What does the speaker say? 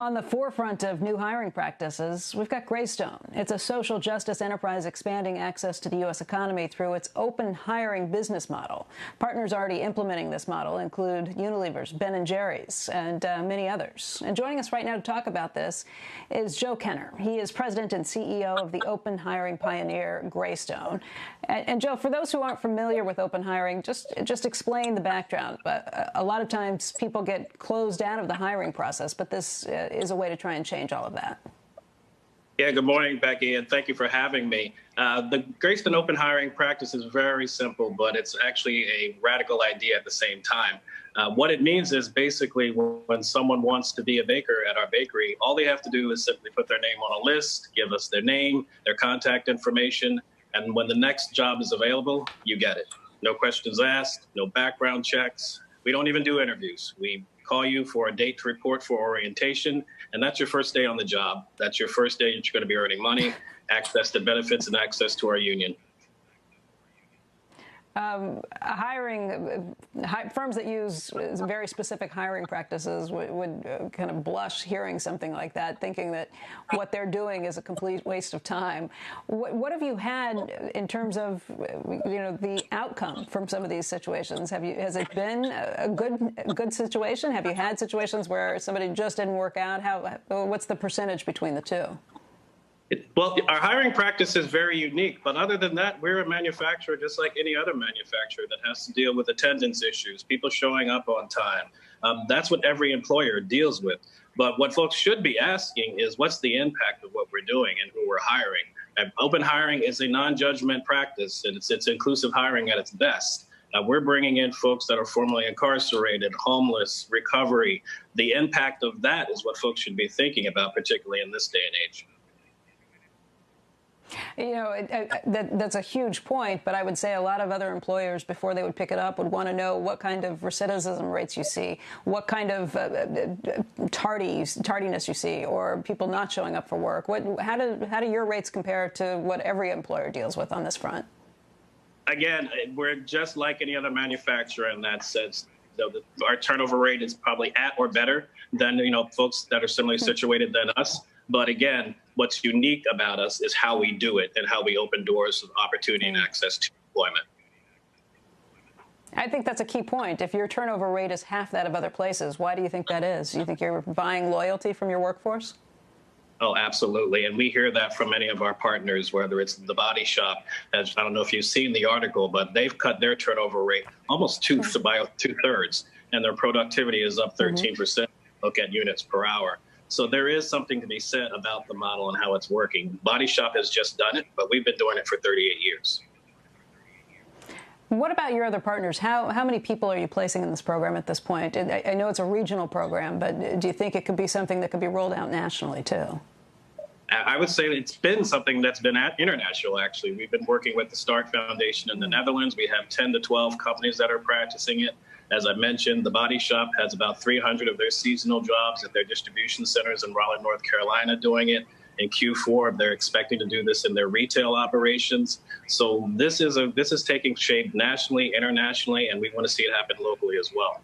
On the forefront of new hiring practices, we've got Greystone. It's a social justice enterprise expanding access to the U.S. economy through its open hiring business model. Partners already implementing this model include Unilever's, Ben & Jerry's, and many others. And joining us right now to talk about this is Joe Kenner. He is president and CEO of the open hiring pioneer, Greystone. And Joe, for those who aren't familiar with open hiring, just explain the background. A lot of times people get closed out of the hiring process, but this is a way to try and change all of that. Yeah, good morning, Becky, and thank you for having me. The Greystone open hiring practice is very simple, but it's actually a radical idea at the same time. What it means is basically when someone wants to be a baker at our bakery, all they have to do is simply put their name on a list, give us their name, their contact information, and when the next job is available, you get it. No questions asked, no background checks. We don't even do interviews. We call you for a date to report for orientation, and that's your first day on the job. That's your first day that you're going to be earning money, access to benefits, and access to our union. Firms that use very specific hiring practices would kind of blush hearing something like that, thinking that what they're doing is a complete waste of time. What have you had in terms of, the outcome from some of these situations? Has it been a good situation? Have you had situations where somebody just didn't work out? What's the percentage between the two? Well, our hiring practice is very unique, but other than that, we're a manufacturer just like any other manufacturer that has to deal with attendance issues, people showing up on time. That's what every employer deals with. But what folks should be asking is what's the impact of what we're doing and who we're hiring? And open hiring is a non-judgment practice, and it's inclusive hiring at its best. We're bringing in folks that are formerly incarcerated, homeless, recovery. The impact of that is what folks should be thinking about, particularly in this day and age. That's a huge point, but I would say a lot of other employers, before they would pick it up, would want to know what kind of recidivism rates you see, what kind of tardiness you see, or people not showing up for work. How do your rates compare to what every employer deals with on this front? Again, we're just like any other manufacturer in that sense. Our turnover rate is probably at or better than folks that are similarly situated than us. But again, what's unique about us is how we do it and how we open doors of opportunity and access to employment. I think that's a key point. If your turnover rate is half that of other places, why do you think that is? Do you think you're buying loyalty from your workforce? Oh, absolutely. And we hear that from many of our partners, whether it's the body shop. As I don't know if you've seen the article, but they've cut their turnover rate almost by two-thirds, and their productivity is up 13%. Look at units per hour. So there is something to be said about the model and how it's working. Body Shop has just done it, but we've been doing it for 38 years. What about your other partners? How many people are you placing in this program at this point? I know it's a regional program, but do you think it could be something that could be rolled out nationally, too? I would say it's been something that's been international, actually. We've been working with the Stark Foundation in the Netherlands. We have 10 to 12 companies that are practicing it. As I mentioned, the Body Shop has about 300 of their seasonal jobs at their distribution centers in Raleigh, North Carolina, doing it. In Q4, they're expecting to do this in their retail operations. So this is taking shape nationally, internationally, and we want to see it happen locally as well.